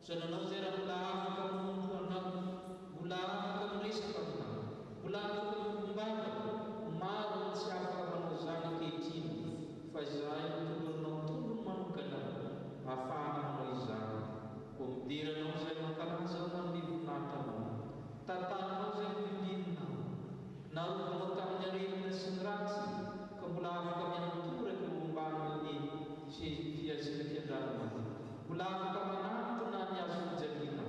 Sananao zay raha mbola afaka anao, mbola afaka miresaka aminao, mbola afaka miombana, maro ny tsy afaka manao zany ankehitriny, fa izahay tolonao tolony manokana ahafahana manao izany. Ko midiranao zay mankalaza manome voninahitra anao, tantananao zay mimbinao, naovanao tamin'ny arena sy ny ratsy, ka mbola afaka miantoraka mombana ny fiazina fiandrarana, mbola afaka manantona ny azo fijakiana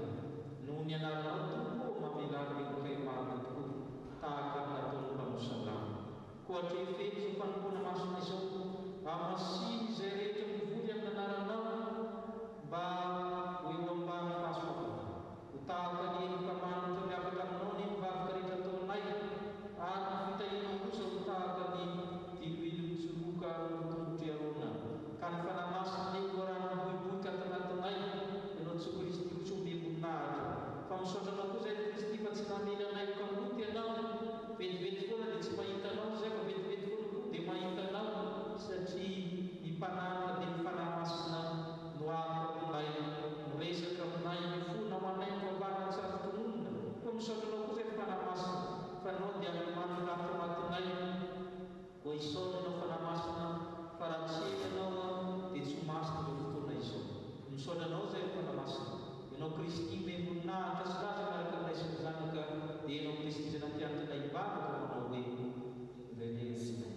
noho ny anaranao tokoa mamelany menokai marina tokoa tahaka ny nataon'ny mpamosalama. Ko hatrefety zao fanompoana masona izao amasiny izay rehetra mivory amin'ny anaranao mba ho eo ambany fahasoavana, ho tahaka ny mpamanotra miavaka aminao ny mivavaka rehetra taonay, ary ny fitahianao kosa ho tahaka ny diloilo mitsoroka tongotra arona, ka ny fanamasina ny voarano boiboika tanatinay ianao tsy Kristy ho tsombe voninahitra. Fa misaotranao koa zay Kristy fa tsy namely anay kamoty ianao, vetivety foana dia tsy mahitanao zay, fa vetivety foana koa dia mahitanao, satria ny mpanana dia ny fanamasina no akoinay miresaka aminay mifona ho anay mivavahana tsy azo tononona. Fa misaotranao koa zay fanamasina fa anao dia manonafo anatinay, ko isaonanao fanamasina fa raha tsy enanao dia tsy masina ireo fotoana izao. Misaotranao zay fanamasina, ianao Kristy memboninahitra sy raza miaraka aminay sy ny zanaka, dia ianao Kristy izay nampiantonay bavaka manao hoe venesina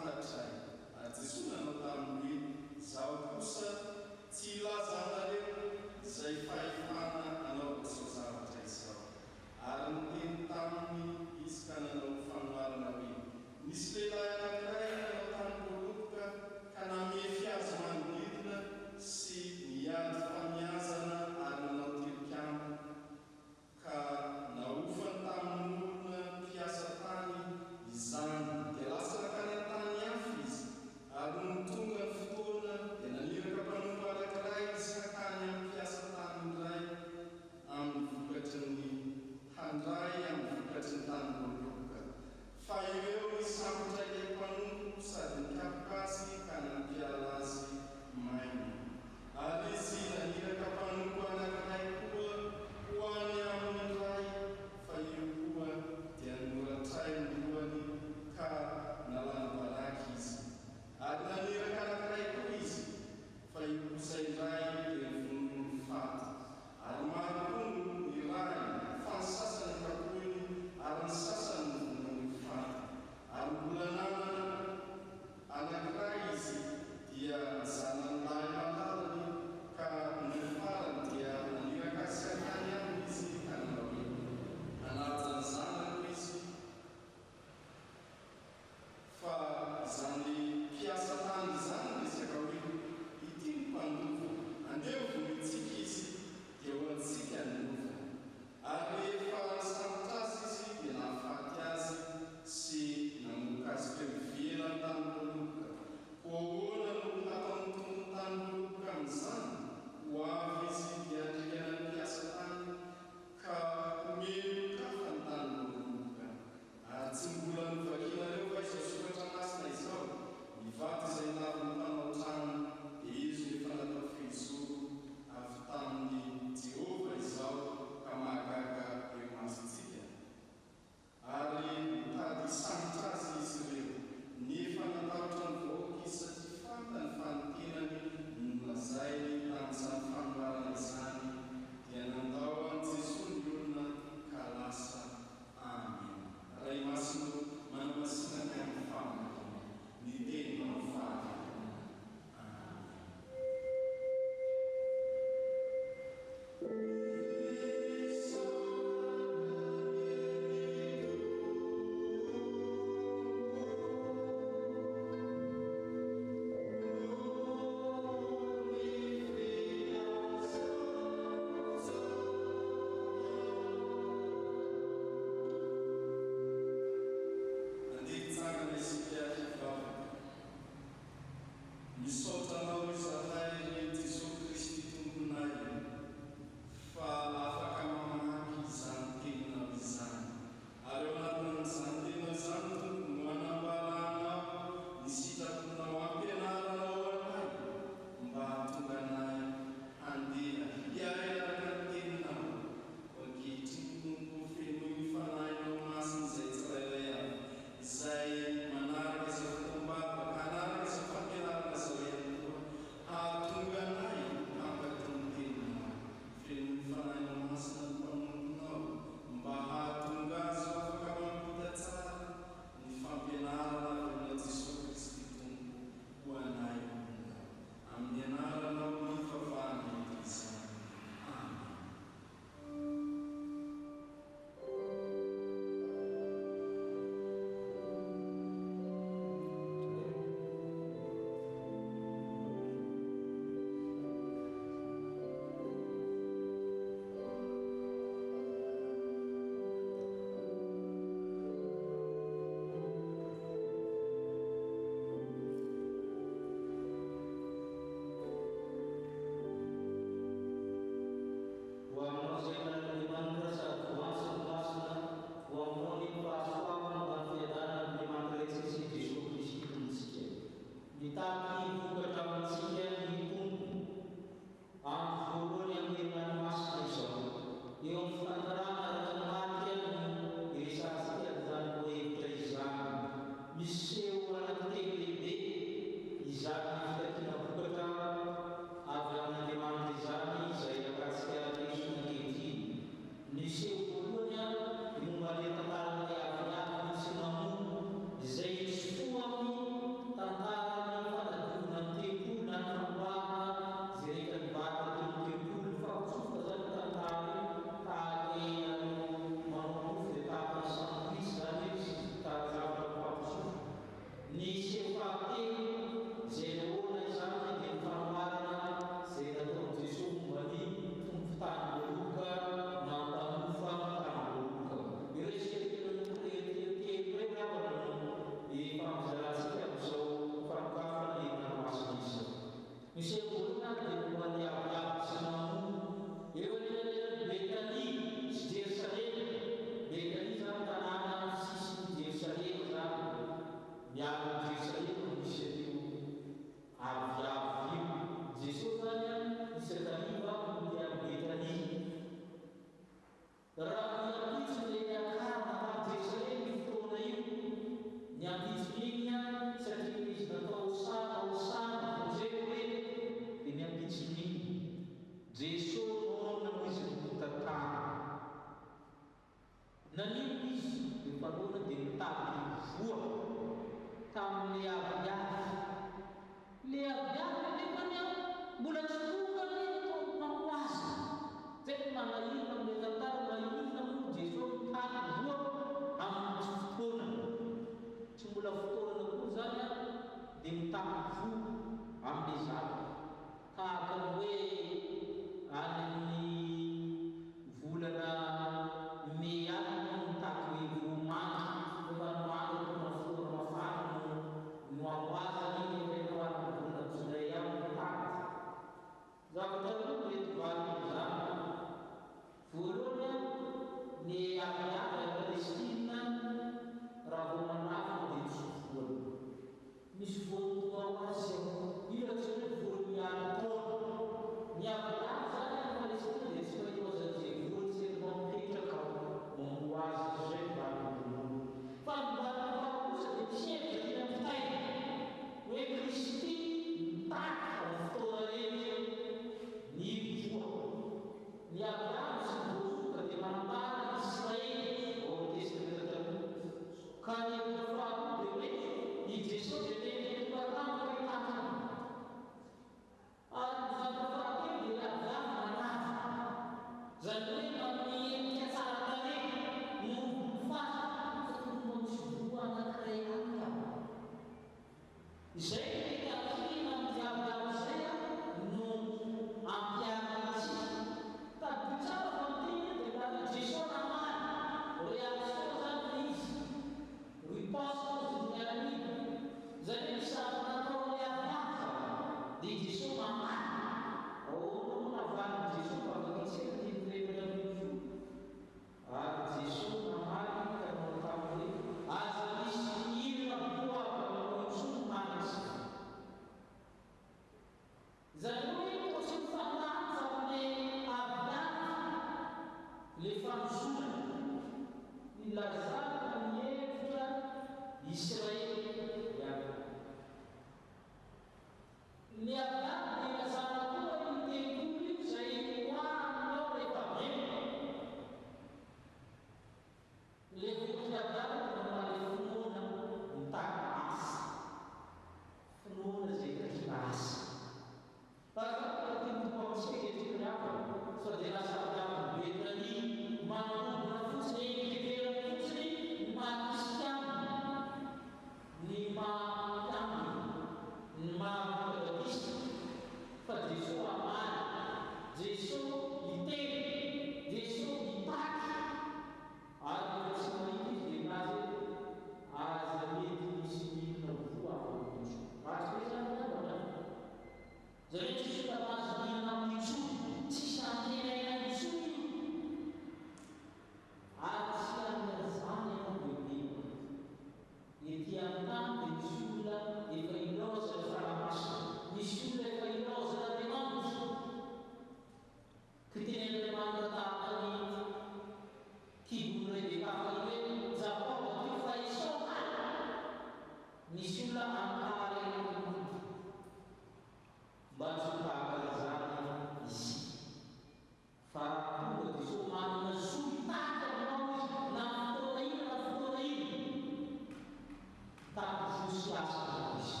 lasana izy.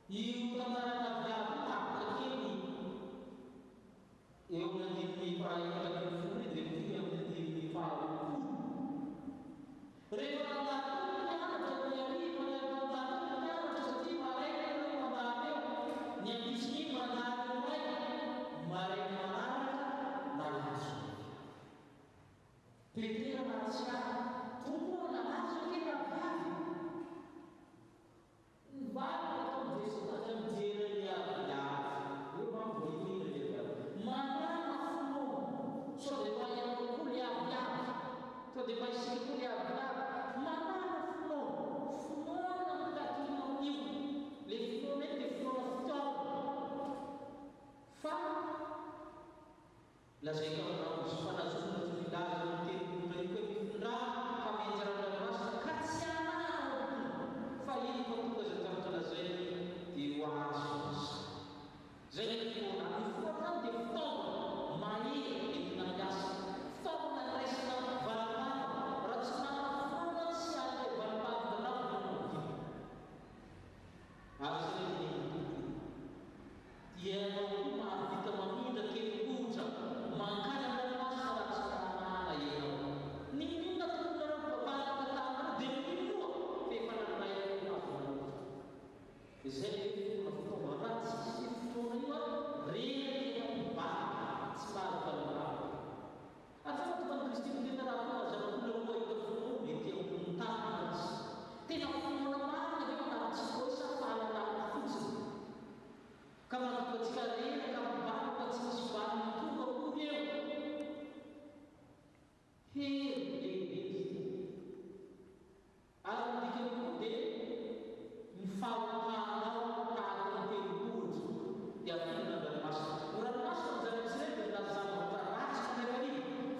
Io tantarana viavy tapaka kely eo amin'ny fahaefatra ambin'ny folo dia io amin'ny faharoapolo. Rehefa nandalo mianatra ny ariva ny nandalo mianatra satria maraina ireo mandalo eo ny ankizy mandalo iray maraina manaraka nalazo. Petera natsiara tompo nalazo kely viavy. Vale atao Jesosy aza mijery ny aviavy eo mambohihina ny aviavy manana finoana sao dia maheno koa ny aviavy sao dia mahisy koa ny aviavy manana finoana mitakinao io le finoana io dia finoana fitaovana fa lazaika aminao izy fanazona tsy filaza ny tenimbona io koe mifindra ka menjaradranomasina ka tsy anao fa iny fa tonga zay taratra lazainy dia ho azo zay ny finoana. Ny finoana dia fitaovana mahery entina miasa, fitaovana raisina valimanga. Raha tsy manana finoana tsy azo valimanga nanao ary zay ny tompony dia ianao koa mahavita mamindra tendrombohitra mankany an-dranomasina raha tsy manana ianao. Ny minona tomponareo babalaka tamana dia minoa fa efa nanay azy. Izay ny fitaovana raha tsy fitoana io reny mibala tsy mahavalimanga. Afa tonga ny Kristy tena raha koa mazava olona mahita finoana mety amin'ny tanana izy tena finoana marina eo anaty voisa fahalalana fotsiny ka mahatongatsika rena ka mibalaka tsy misy valiny tonga ony eo hery lehibe izy. Ary midika koa dia ny fahotanao tahaka ny tendrombohitra dia afinina ny ranomasina. Ny ranomasina mizaretsy reny dia lazava ratsy nefa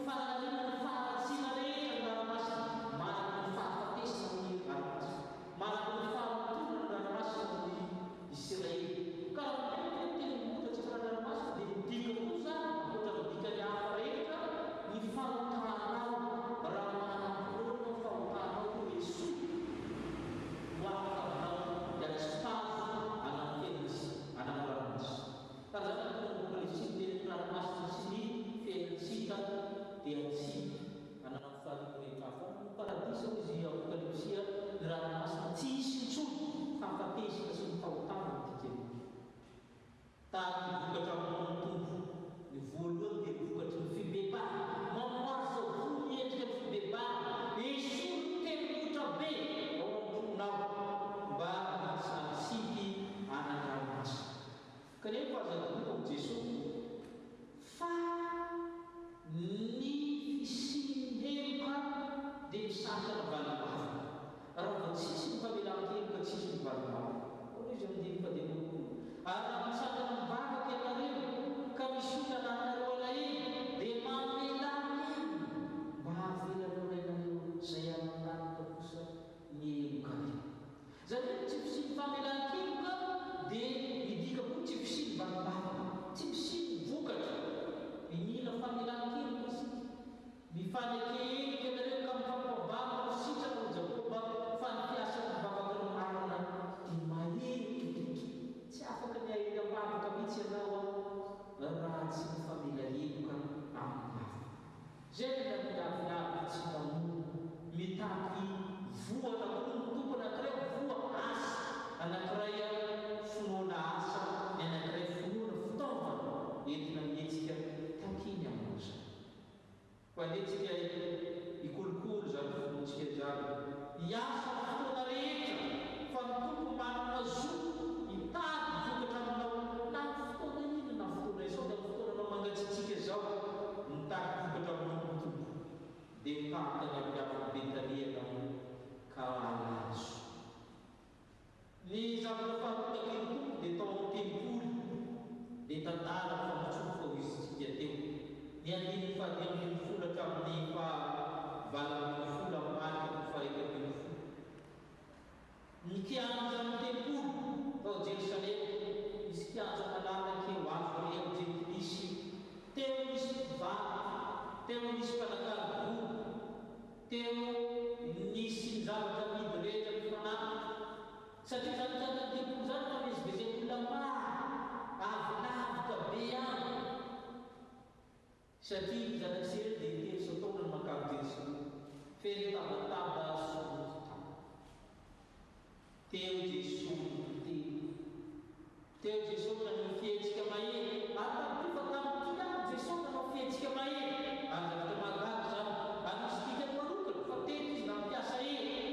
fa nanina ny fahatsiana rehetra ny ranomasina manana ny fahafatesina amin'ny ranomasina manana ny fahatonana ny ranomasina ny Israely. Ka raha ny tendrombohitra tsy fana ranomasina dia midika koa zany ohatra midika ny hafa rehetra ny fahotanao raha manam-pinoana fahotanao koa Yesoa hoakavinao diatsitazo anamitenitsy anamranomasina. Ka zany tonga le siteny ranomasina sy ny fiainantsika dia atsika anana mifarimo rehetra fa ny paradisa izy apokalipsia ny ranomasina tsy hisy intsony fahafatesina sy ny fahotana dikeny. Tahaka ny vokatra amin'ny tombo ny voalohany dia vokatry ny fibebana mamoaza voa miendrika ny fibebana esory tendrombohitra be ao am-ponao mba hatsiky anan-dranomasina. Kanefa azadonao Jesosy fa ny fisinyheloka dia misarika ny valim-bava. Raha vao tsisy ny famelan-keloka tsisy ny valim-bava ao izy amin'ny fa dia mokony. Ary raha misarika ny mivavaka ianareo ka misy olana anareo alahelo dia mamelany mba hahavelanao ilainareo zay amin'anina kosa ny heloka io. Zany hoe tsy fisiny famelan-keloka dia midika koa tsy fisiny valim-bava, tsy fisiny vokatra. Minina famelan-keloka izy mifanekeheloka ianareo ka mifampababa no sitrana ny Jakoba fa ny fiasan'ny vavaka ny marina dia mahery tsy afaka ny ahely am-bavaka mihitsy ianao raha tsy mifamela-heloka amin'ny vavaka. Zay ny miaviavy tsy mamono mitaky voana koa ny tompo anankiray voa asa anankiray finoana asa ny anankiray finoana fitaovana entina mihetsika takiny amin'aza. Fa anetsika ikolokolo zany finoantsika zany hiasa fotoana rehetra fa ny tompo manana zo hitady vokatra aminao na fotoana ino na fotoana izao dia fotoananao mangatsitsika zao mitady vokatra aminao tompo dia mitahaka ny aviavy betanianao ka alazo. Ny zavatra fahatongaky ny tompo dia tao amin'ny tempoly dia tantara famotsofo izitsika teo ny andiny fahadimy ambin'ny folo hatramin'ny fahavalo ambin'ny folo ambany fahaika ambin'ny folo. Ny kianja amin'ny tempoly tao Jerosalema misy kianja malalaka eo avo eo jekilisy teo misy mpivady teo misy mpanakalo vola teo nisy ny zavatra amidy rehetra satria zany tanateko zany fa misy vezay olona maro avylavika be any satria zanak'israely dia tery sautaona ny makamo Jesosy feno tabataba somota teo Jesosy teo Jesosy nanao fihetsika mahery ataty fa tamin'ity any Jesosy nanao fihetsika mahery anjavitra magagy zany anisy dikany manokana fa teny izy nampiasa hery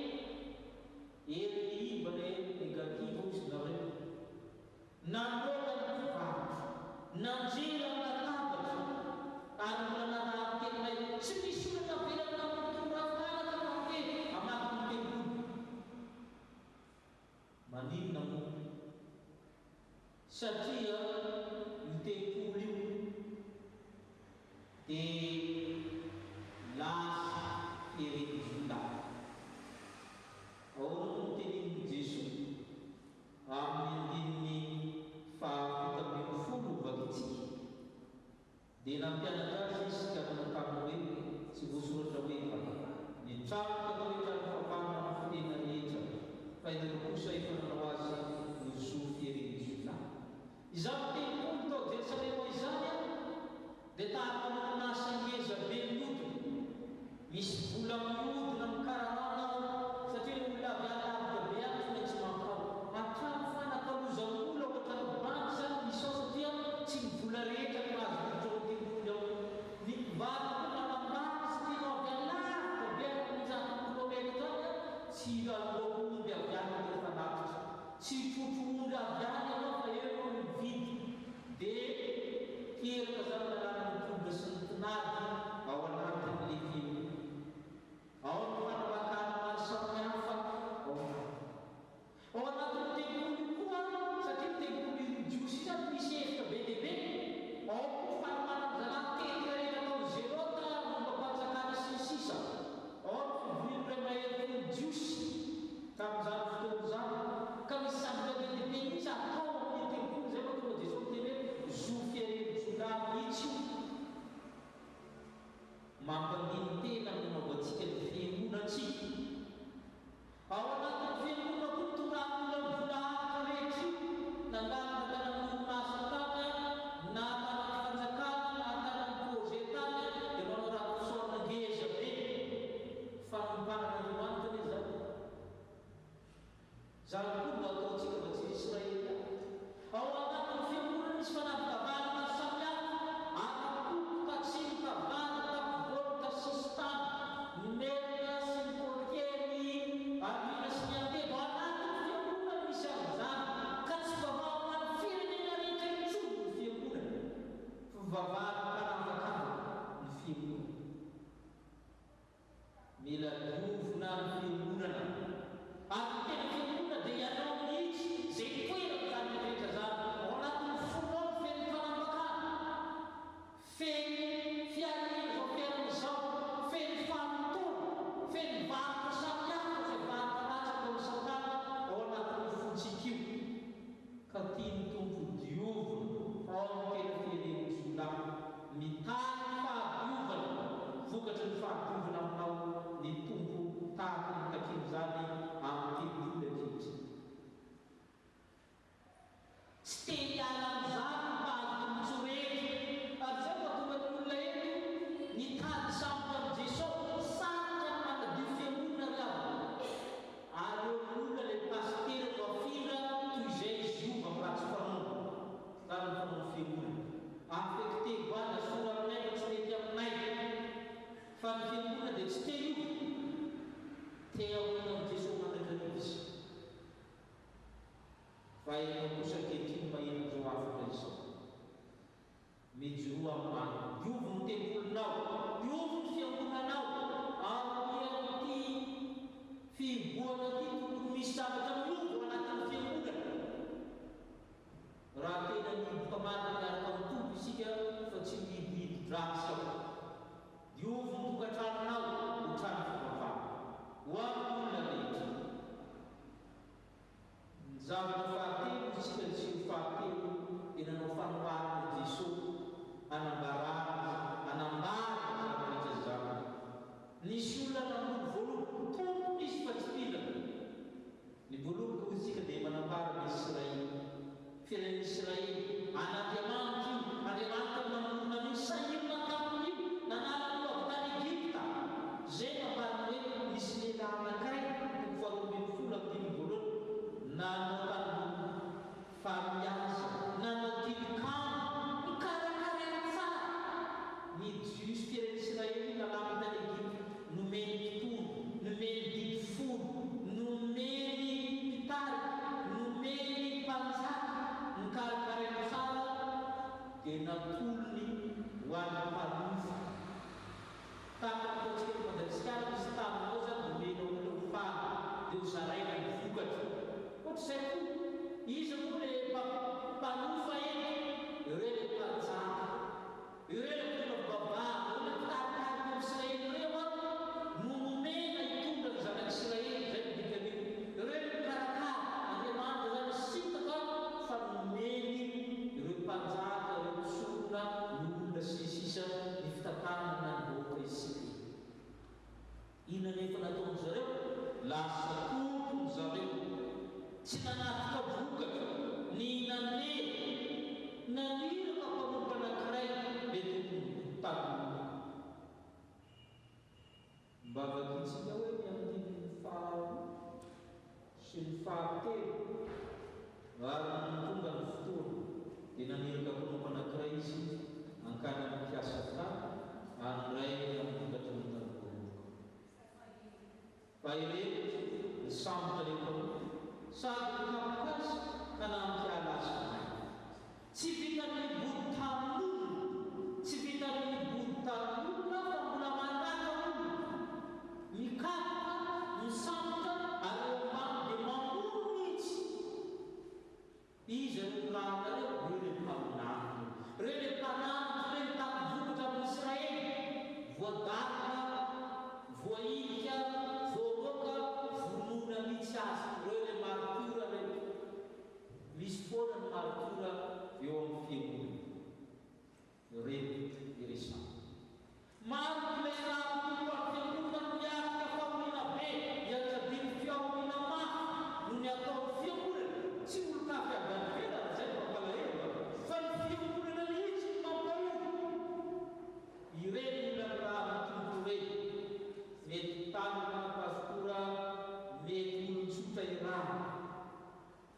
ibana negativa izy nareo namoka ny mpivady nanjera ny latabatra ary mbola nanatenay tsy misy olana velana mitorafanaka nake amaky ny tebolo maninona mo satria ny tebolo io dia lasa ferenjona ahoana no tenin'ny Jesosy amin'ny andininy fahafito folo vakitsika dia nampianatra azy izy ka nanotany hoe tsy voasoratra hoe ny trano atao hoe trano fapahana amin'ny fitena rehetra fa izy kosa efa nanao azy no zo fierenjona izany tempolo tao Jerusalema izany dia tahaka manasa ngeza be miodina misy vola miodina mikararana satria olona avialavika be any tsy maintsy mankao hatrano fanakalozamola ohatra ny banky zany misy ao satria tsy ny vola rehetra no azo mitrao tempolo ao ny mpivady ko manambany satria no avialavika be any amin'izany kilometra zany tsy aloako omby aviany teo fanatitra tsy trotro omby aviany anao fa eo no mividy dia teraka zany lalàna mitonga sy ny tinady ao anatin'le fiainana ao ny fanavakana maro samihafa ao anatin'ny tempolo koa satria ny tempolo jiosy zany misy efika be dehibe ao koa fanomanana zanatetika rehetra atao zelota mombapanjakana sy ny sisa ao ny fivorin'ray mahery jiosy tamin'izany fotoana zany ka misy samboka be dehibe mihitsy atao amin'ny tempolo zay mahatonga Jesosy teny hoe zo fierenjona mihitsy io mampandiny tena nanaovantsika ny fiangonantsika ao anatin'ny fiangonana koa toran'olona ny vola ahitra rehetra io nangalina tanan'orinasa tany na tanan'ny fanjakana na tanan'ny projet tany dia manao raha fisaorana ngeza be fanomparana andriamanitra anie zany zany koa mba ataontsika mba tsy Israely ao anatin'ny fiangonana misy fanavitavana maro samihafa atakoto tatsiny tavana tapivolta sistany merina sy ny polokely arina sy ny antebo anatin'ny fiangonana misy amin'izany ka tsy vavao amin'ny firenena rehetra intsony ny fiangonana fivavahana karavakava ny fiangonana mila diovina ny fiangonana ary tena fiangonana dia ianao mihitsy zay toerana zany rehetra zany ao anatin'ny fonao feny fanambakana feny fiarina zao fiarina izao feny famitona feny varotra samihafa zay varotra ratsy atao misakana ao anatin'ny fontsika io ka tiany tompo diovina ao amin'ny tena fierenjona mitany fahadiovana vokatry ny fahadiovana aminao ny tompo tahaka ny takiny zany amin'ny tebolola kitsy tsy teny ala amin'izany mpahazo mitsorety ary zay mahatonga ny olona eto nitady samboka ny Jesosy sarika ny manadio fiangonana ry avo ary eo olona le pastera no afindra toy izay izy ova amin'ny ratsy fanoana zany ny fanaony fiangonana affecté voana sora aminay fa tsy mety aminay fa ny fiangonana dia tsy te io te ahoana amin'ny Jesosy mandraiky izy fa ianao kosa ankehitriny maheno zao afaka izao mijoroa amany diovo ny tempolinao diovo ny fiangonanao ary amin'ity fiboana ty tokony misy zavatra miovo anatin'ny fiangonana raha tena miboka marina miaraka amin'ny tompo isika fa tsy mihidy dratsy ao diovo ny tokantranonao ho trano fivavahana ho amin'ny zaraina ny vokatra ohatr'izay koa izy moa le mpanofa eny ireo le mpanjaka ireo le mpitondra babà ireo le mpitarikariky Israely ireo no nomena hitondra ny zanak'Israely zay midika an'io ireo le mikarakara Andriamanitra zany sitaka fa nomeny ireo mpanjaka ireo mpisorona ny olona sisisa ny fitatarana nanomboaka isika inona nefa nataony zareo lasa tompony zareo tsy nanatika vokatra ny naniraka mpanompo anankiray mety taminy mba vakitsika hoe miandiny faharoa sy ny fahatelo ary tonga ny fotoana dia naniraka mpanompo anankiray izy ankany amin'ny mpiasa tany anyray amin'ny tongatra ny tanomboka fa ireto ny sambotra lempanompo sady nikapokazy ka nampiala azy tsy vitan'ny body tamin'olona tsy vitan'ny body tamin'olona fa mbola mandaka olona mikapoka ny sambotra ary ambany dia mamono mihitsy izy reo rana reo le mpaminany reo le mpanamitra reo mitaky vokatra amin'ny Israely voadarika voaidika voaroaka vonona mihitsy azy reo le martura reo misy foana ny martura eo amin'ny fiangonana reo iresana maro ilay raha tompo amin'ny fiangonana miarika famolina be hiatsabiny fiaomina mafy no ny ataony fiangonana tsy olon-kafy avany velana zay mampalahelo fa ny fiangonana mihitsy ny mampalahelo ireny olona raha tompo reny mety tanina pastora mety olon-tsotra irana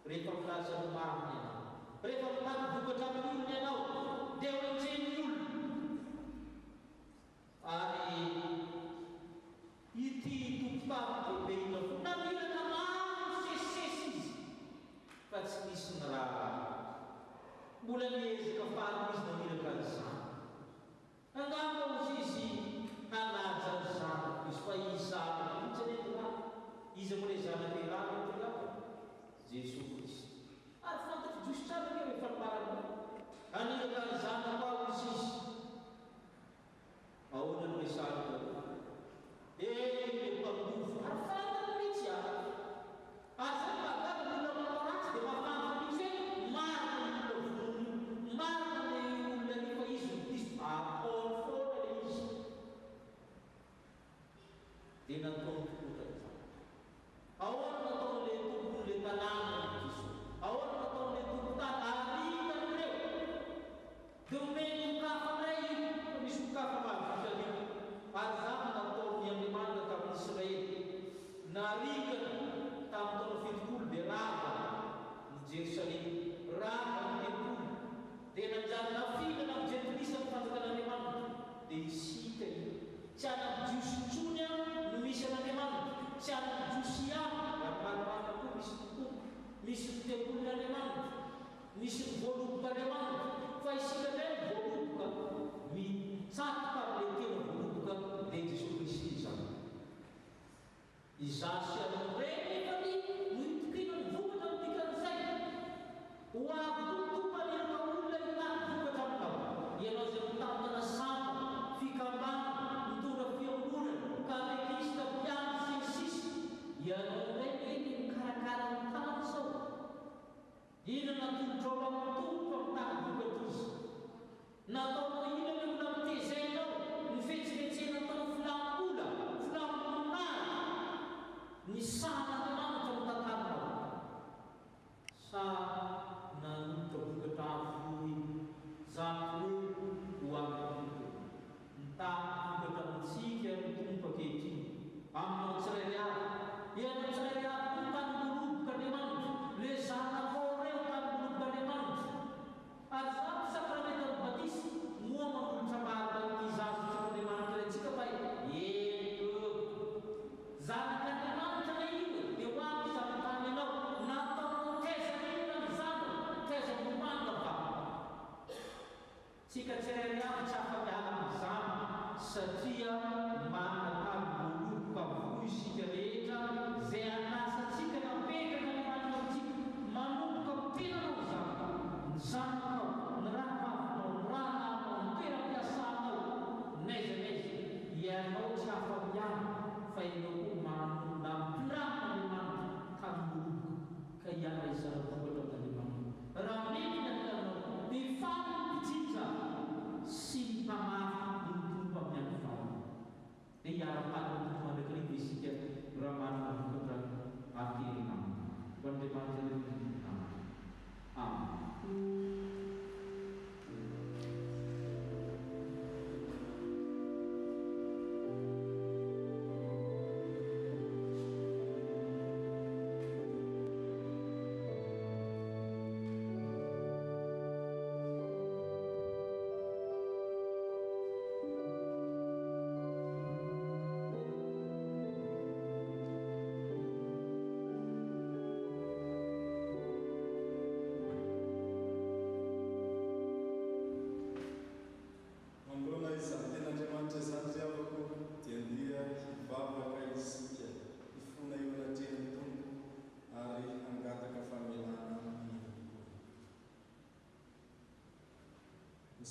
rehefa milaza ny mariny ianao rehefa mitaky vokatra amin'olona ianao dia hoenjeny olona ary ity tompotany be ina fo namiraka maro sesisesy izy fa tsy misy ny raha mbola miezaka faly izy namiraka an'izany angamba ozy izy hanaja ny zanako izy fa izana mihitsy anety raha izy moa le zanaka irano ety raha Jesosy Kristy ary fantatry jositsara ke rehefa marana aniraka ny zanako ao izy izy ahoana no resarika le mpandofo ary fantatra mihitsy ary zay mahagaga ny olona manao ratsy dia mahafantatra mihitsy hoe marina ny olona vonony marina le olona nefa izy no Kristo ataony foana le izy dia nataony tokotra zany ahoana nataony le tompony le tanàna ny Jesosy ahoana nataony le tompotany aritany reo dia omeny okafanay fa misy okafa mahavitany ary zany nataony Andriamanitra tamin'ny Israely narikana tamin'ny taona fitopolo dia rava ny Jerosalema rava ny tempolo dia nanjary nafilana amin'ny Jean-Christ ny fanjakan'Andriamanitra dia isika io tsy ana-jiosy intsony no misy an'Andriamanitra tsy ana-jiosy ihany ary maromaro koa misy tokoa misy ny tempolin'Andriamanitra misy ny voalobokan'Andriamanitra fa isika ndray voaloboka mitsatoka amin'ilay tena voaloboka dia Jesosy Kristy izany izasy amin'ireny nefany no hitokina ny vokatra ny dikan'izay ho avy tompo aniraka olona hitany vokatra aminao ianao zay mitantana samba fikambana mitondra fiangonana katekista mpiano sy ny sisa ianao ndray eny mikarakara ny tany zao ina natolotra ao amin'ny tompo amitaky vokatra izy nataonao ina le olona mitezainao ny fetsifetsena tao filambola filambolinary ny san'Andriamanitra mitantanao sa nanolotra vokatra avoy zany hoe ho amin'ny mitaky vokatra amintsika ny tompo ankehitriny aminao tsirairay avy ianao tsirairay avy no tany bolobok'Andriamanitra le zanakao reo tany bolobok'Andriamanitra ary zany sakramenta ny batisa moa manolotra maharan'ity zazotsak'Andriamanitra antsika fa eno zanak'Andriamanitra na io dia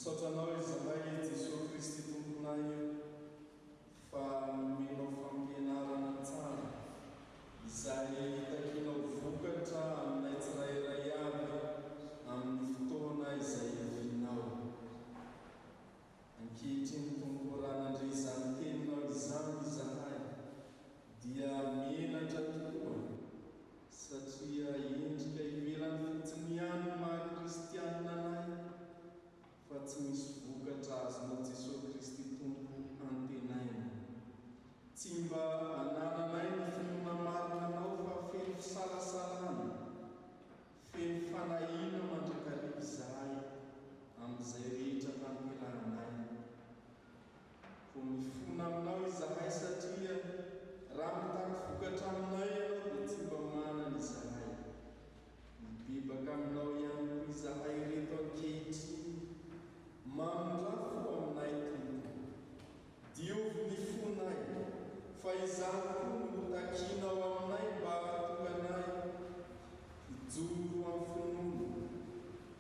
Misaotranao izahay Jesosy Kristy tomponay fa nomenao fampianarana tsara izay hitakinao vokatra aminay tsirairay avy amin'ny fotoana izay avinao. Ankehitriny Tompo ranandre izany teninao izany izahay dia menatra tokoa satria endrika ivelany fotsiny ihany maha kristianina anay fa tsy misy vokatra azonao Jesosy Kristy Tompo antenaina. Tsy mba anananay ny finoana marina anao fa feno fisalasalana, feno fanahina mandrakarivo izahay amin'izay rehetra nampelahinay. Ko mifona aminao izahay satria raha mitaky vokatra aminay ianao dia tsy mba manana izahay. Mibebaka aminao ihany koa izahay reto ankehitriny, mamondrafo aminay Tompo. Diovy ny fonay, fa izany koa no takinao aminay mba hahatonga anay hijoro amin'ny finoana,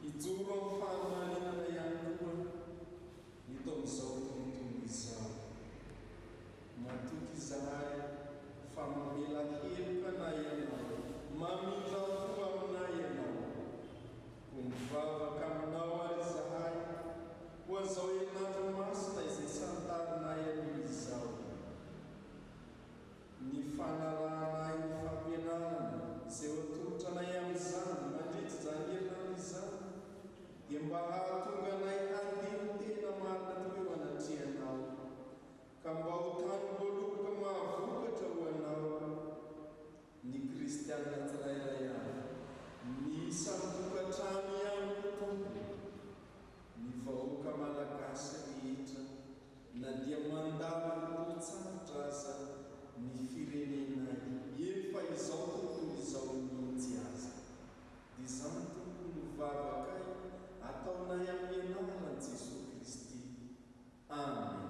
hijoro amin'ny fanomaninana ihany koa eto amin'izao tontolo izao. Matoky izahay fa mamela heloka na ianao, mamindrafo aminay ianao, ko mivavaka aminao ary izahay ho an'izao herinandro masina izay santarinay aloha izao. Ny fanarahanay ny fampianarana izay ho atolotranay amin'izany mandritra izany herinandro izany dia mba hahatonga anay handino tena marina tokoa anatrianao, ka mba ho tany voaloboka mahavokatra ho anao ny kristianina tsirairay avy, ny sambokatrano ihany Tompo, ny vahoaka malagasy rehetra na dia mandalo tsarotra aza ny firenenay. Eny fa izao tontolo izao mihitsy aza. Dia izany Tompo novavakay ataonay amin'ny anaran'i Jesosy Kristy. Amen.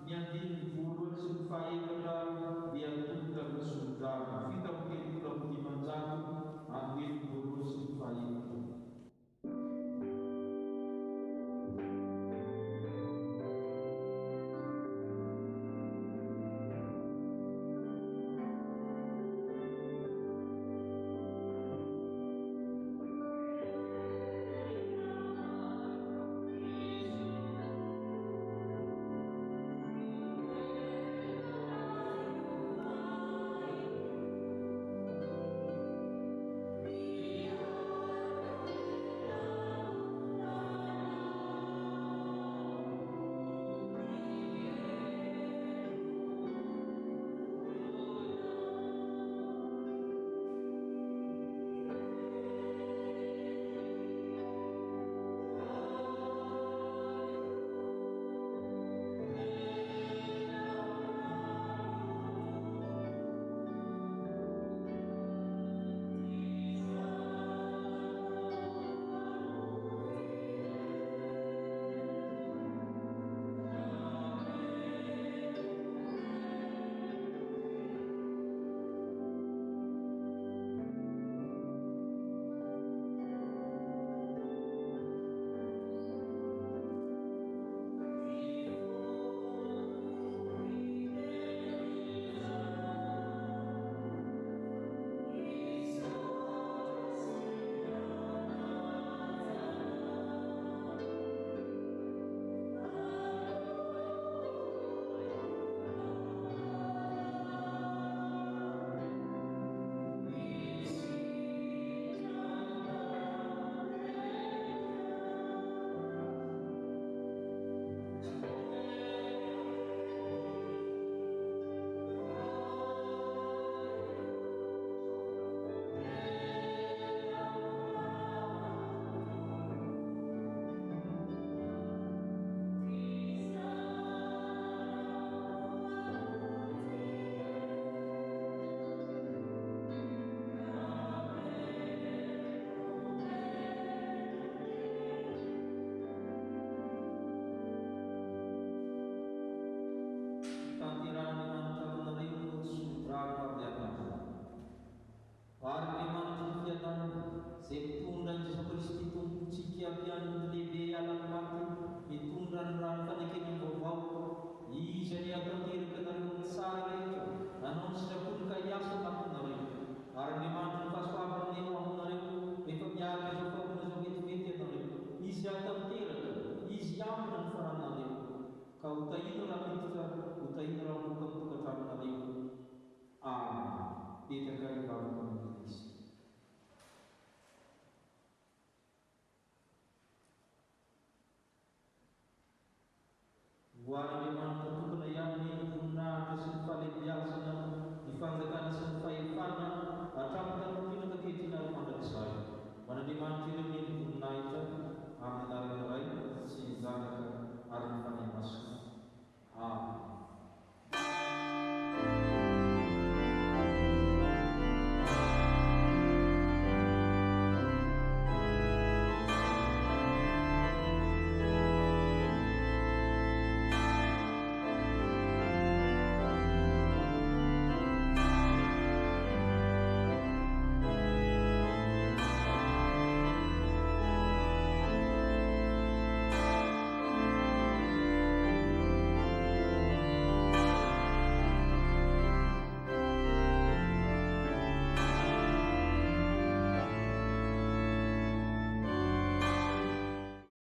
Ny andininy voalohany sy ny fahaefatra